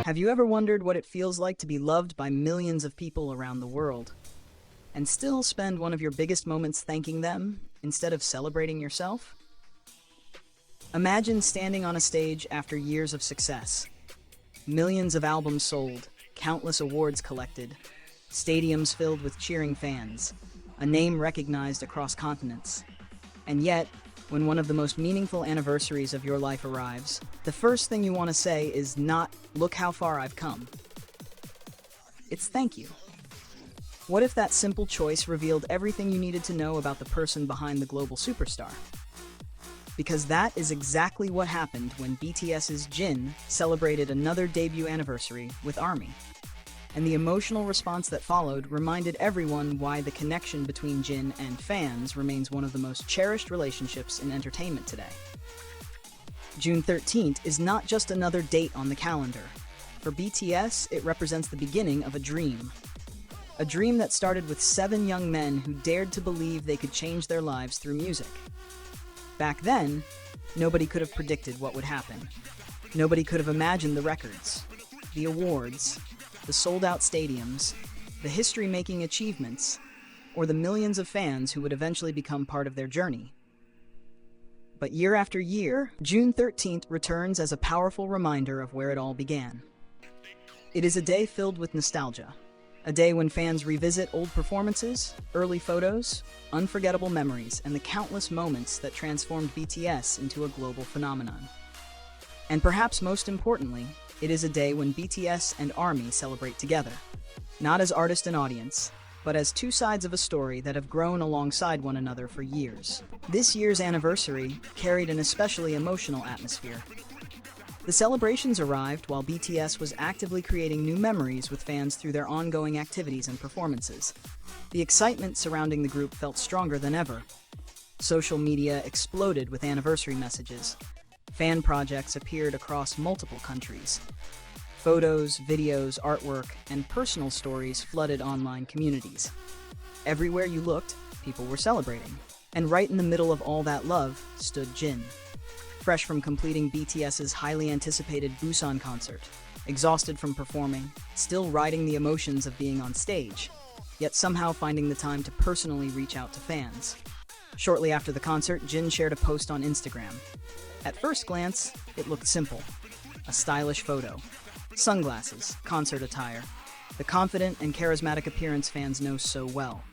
Have you ever wondered what it feels like to be loved by millions of people around the world and still spend one of your biggest moments thanking them instead of celebrating yourself? Imagine standing on a stage after years of success. Millions of albums sold, countless awards collected, stadiums filled with cheering fans, a name recognized across continents. And yet, when one of the most meaningful anniversaries of your life arrives, the first thing you want to say is not, "Look how far I've come." It's thank you. What if that simple choice revealed everything you needed to know about the person behind the global superstar? Because that is exactly what happened when BTS's Jin celebrated another debut anniversary with ARMY. And the emotional response that followed reminded everyone why the connection between Jin and fans remains one of the most cherished relationships in entertainment today. June 13th is not just another date on the calendar. For BTS, it represents the beginning of a dream. A dream that started with 7 young men who dared to believe they could change their lives through music. Back then, nobody could have predicted what would happen. Nobody could have imagined the records, the awards, the sold-out stadiums, the history-making achievements, or the millions of fans who would eventually become part of their journey. But year after year, June 13th returns as a powerful reminder of where it all began. It is a day filled with nostalgia, a day when fans revisit old performances, early photos, unforgettable memories, and the countless moments that transformed BTS into a global phenomenon. And perhaps most importantly, it is a day when BTS and ARMY celebrate together, not as artist and audience, but as two sides of a story that have grown alongside one another for years. This year's anniversary carried an especially emotional atmosphere. The celebrations arrived while BTS was actively creating new memories with fans through their ongoing activities and performances. The excitement surrounding the group felt stronger than ever. Social media exploded with anniversary messages. Fan projects appeared across multiple countries. Photos, videos, artwork, and personal stories flooded online communities. Everywhere you looked, people were celebrating. And right in the middle of all that love stood Jin. Fresh from completing BTS's highly anticipated Busan concert, exhausted from performing, still riding the emotions of being on stage, yet somehow finding the time to personally reach out to fans. Shortly after the concert, Jin shared a post on Instagram. At first glance, it looked simple. A stylish photo, sunglasses, concert attire, the confident and charismatic appearance fans know so well.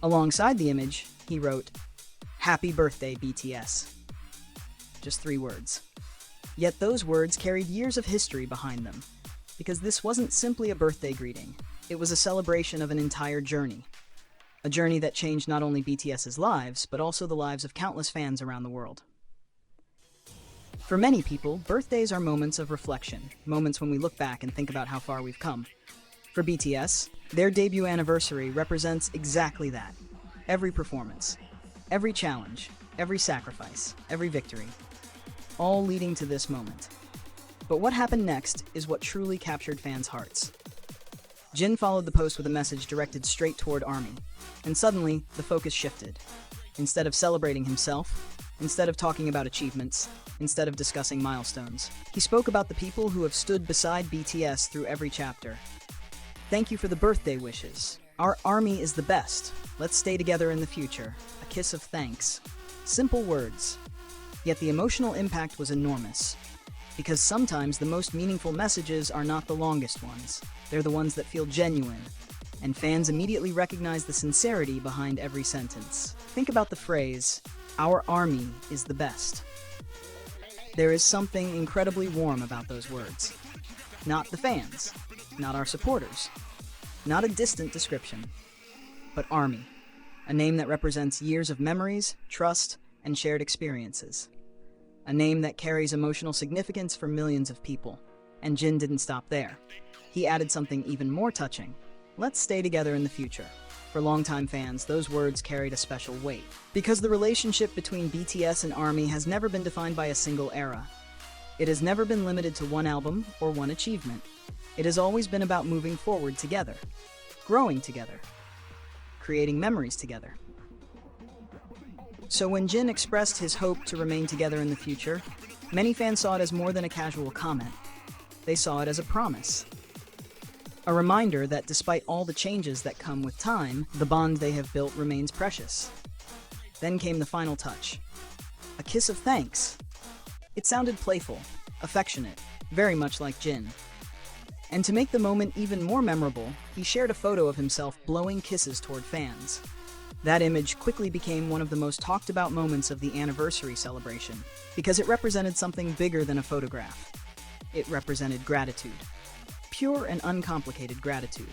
Alongside the image, he wrote, "Happy birthday, BTS." Just 3 words. Yet those words carried years of history behind them, because this wasn't simply a birthday greeting. It was a celebration of an entire journey. A journey that changed not only BTS's lives, but also the lives of countless fans around the world. For many people, birthdays are moments of reflection, moments when we look back and think about how far we've come. For BTS, their debut anniversary represents exactly that. Every performance, every challenge, every sacrifice, every victory, all leading to this moment. But what happened next is what truly captured fans' hearts. Jin followed the post with a message directed straight toward ARMY, and suddenly, the focus shifted. Instead of celebrating himself, instead of talking about achievements, instead of discussing milestones, he spoke about the people who have stood beside BTS through every chapter. "Thank you for the birthday wishes. Our ARMY is the best. Let's stay together in the future. A kiss of thanks." Simple words. Yet the emotional impact was enormous. Because sometimes the most meaningful messages are not the longest ones. They're the ones that feel genuine. And fans immediately recognize the sincerity behind every sentence. Think about the phrase, "Our ARMY is the best." There is something incredibly warm about those words. Not the fans, not our supporters, not a distant description, but ARMY, a name that represents years of memories, trust, and shared experiences. A name that carries emotional significance for millions of people. And Jin didn't stop there. He added something even more touching. "Let's stay together in the future." For longtime fans, those words carried a special weight. Because the relationship between BTS and ARMY has never been defined by a single era. It has never been limited to one album or one achievement. It has always been about moving forward together, growing together, creating memories together. So when Jin expressed his hope to remain together in the future, many fans saw it as more than a casual comment. They saw it as a promise. A reminder that despite all the changes that come with time, the bond they have built remains precious. Then came the final touch. A kiss of thanks. It sounded playful, affectionate, very much like Jin. And to make the moment even more memorable, he shared a photo of himself blowing kisses toward fans. That image quickly became one of the most talked about moments of the anniversary celebration, because it represented something bigger than a photograph. It represented gratitude. Pure and uncomplicated gratitude.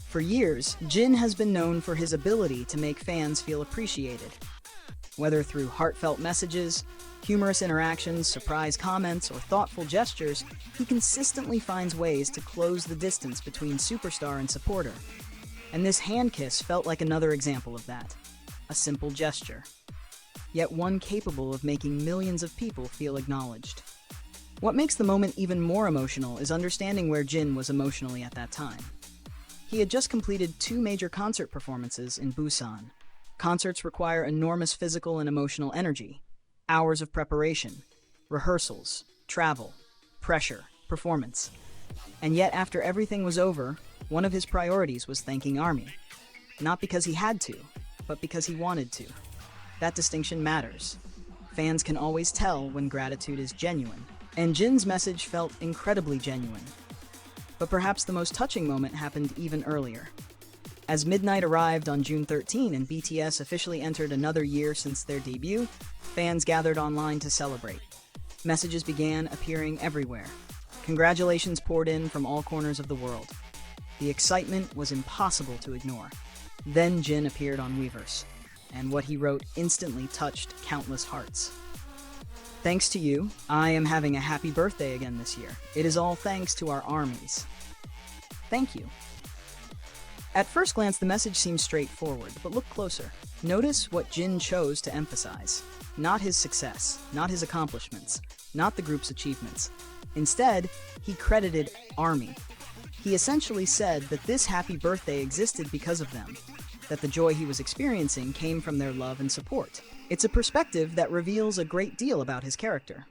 For years, Jin has been known for his ability to make fans feel appreciated. Whether through heartfelt messages, humorous interactions, surprise comments, or thoughtful gestures, he consistently finds ways to close the distance between superstar and supporter. And this hand kiss felt like another example of that. A simple gesture. Yet one capable of making millions of people feel acknowledged. What makes the moment even more emotional is understanding where Jin was emotionally at that time. He had just completed 2 major concert performances in Busan. Concerts require enormous physical and emotional energy. Hours of preparation, rehearsals, travel, pressure, performance. And yet after everything was over, one of his priorities was thanking ARMY. Not because he had to, but because he wanted to. That distinction matters. Fans can always tell when gratitude is genuine. And Jin's message felt incredibly genuine. But perhaps the most touching moment happened even earlier. As midnight arrived on June 13 and BTS officially entered another year since their debut, fans gathered online to celebrate. Messages began appearing everywhere. Congratulations poured in from all corners of the world. The excitement was impossible to ignore. Then Jin appeared on Weverse, and what he wrote instantly touched countless hearts. Thanks to you, I am having a happy birthday again this year. It is all thanks to our armies. Thank you. At first glance, the message seems straightforward, but look closer. Notice what Jin chose to emphasize. Not his success, not his accomplishments, not the group's achievements. Instead, he credited ARMY. He essentially said that this happy birthday existed because of them, that the joy he was experiencing came from their love and support. It's a perspective that reveals a great deal about his character.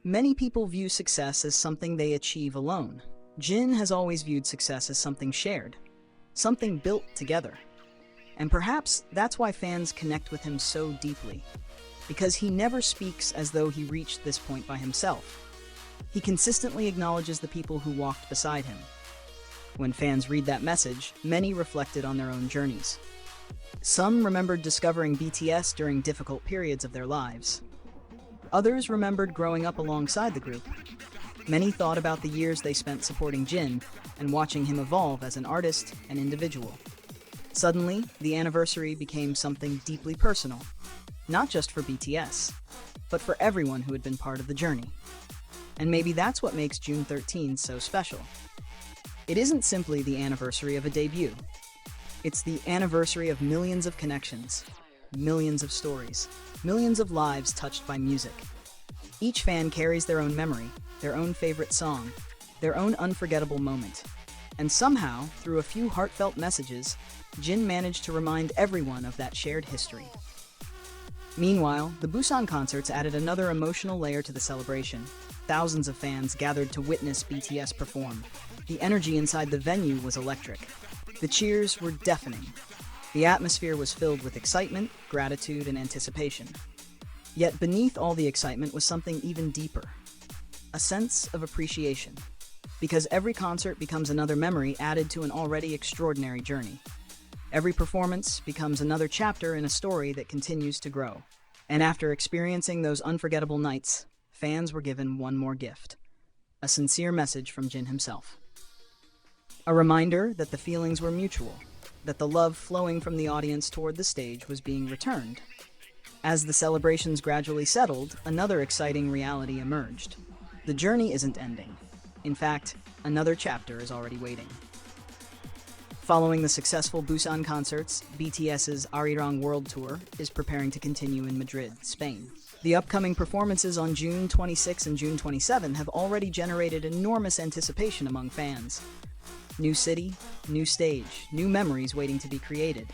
Many people view success as something they achieve alone. Jin has always viewed success as something shared, something built together. And perhaps that's why fans connect with him so deeply, because he never speaks as though he reached this point by himself. He consistently acknowledges the people who walked beside him. When fans read that message, many reflected on their own journeys. Some remembered discovering BTS during difficult periods of their lives. Others remembered growing up alongside the group. Many thought about the years they spent supporting Jin and watching him evolve as an artist and individual. Suddenly, the anniversary became something deeply personal, not just for BTS, but for everyone who had been part of the journey. And maybe that's what makes June 13 so special. It isn't simply the anniversary of a debut. It's the anniversary of millions of connections, millions of stories, millions of lives touched by music. Each fan carries their own memory, their own favorite song, their own unforgettable moment. And somehow, through a few heartfelt messages, Jin managed to remind everyone of that shared history. Meanwhile, the Busan concerts added another emotional layer to the celebration. Thousands of fans gathered to witness BTS perform. The energy inside the venue was electric. The cheers were deafening. The atmosphere was filled with excitement, gratitude, and anticipation. Yet beneath all the excitement was something even deeper. A sense of appreciation. Because every concert becomes another memory added to an already extraordinary journey. Every performance becomes another chapter in a story that continues to grow. And after experiencing those unforgettable nights, fans were given one more gift. A sincere message from Jin himself. A reminder that the feelings were mutual, that the love flowing from the audience toward the stage was being returned. As the celebrations gradually settled, another exciting reality emerged. The journey isn't ending. In fact, another chapter is already waiting. Following the successful Busan concerts, BTS's Arirang World Tour is preparing to continue in Madrid, Spain. The upcoming performances on June 26 and June 27 have already generated enormous anticipation among fans. New city, new stage, new memories waiting to be created.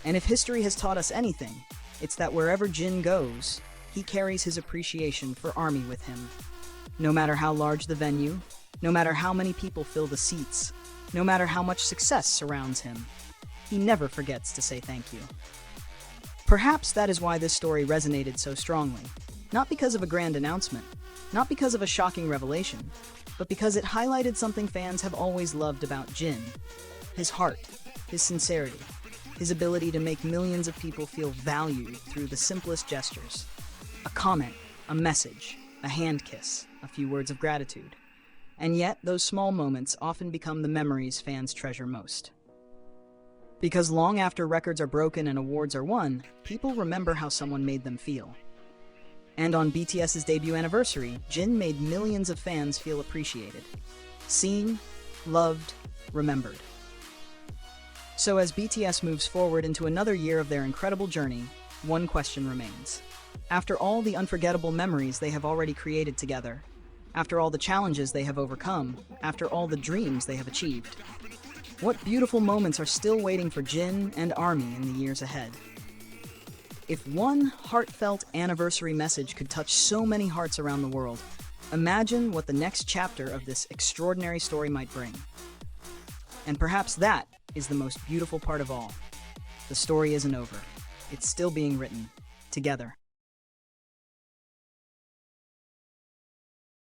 And if history has taught us anything, it's that wherever Jin goes, he carries his appreciation for ARMY with him. No matter how large the venue, No matter how many people fill the seats, no matter how much success surrounds him, he never forgets to say thank you. Perhaps that is why this story resonated so strongly. Not because of a grand announcement, not because of a shocking revelation, but because it highlighted something fans have always loved about Jin. His heart, his sincerity, his ability to make millions of people feel valued through the simplest gestures. A comment, a message, a hand kiss, a few words of gratitude. And yet, those small moments often become the memories fans treasure most. Because long after records are broken and awards are won, people remember how someone made them feel. And on BTS's debut anniversary, Jin made millions of fans feel appreciated. Seen, loved, remembered. So as BTS moves forward into another year of their incredible journey, one question remains. After all the unforgettable memories they have already created together, after all the challenges they have overcome, after all the dreams they have achieved, what beautiful moments are still waiting for Jin and ARMY in the years ahead? If one heartfelt anniversary message could touch so many hearts around the world, imagine what the next chapter of this extraordinary story might bring. And perhaps that is the most beautiful part of all. The story isn't over. It's still being written. Together.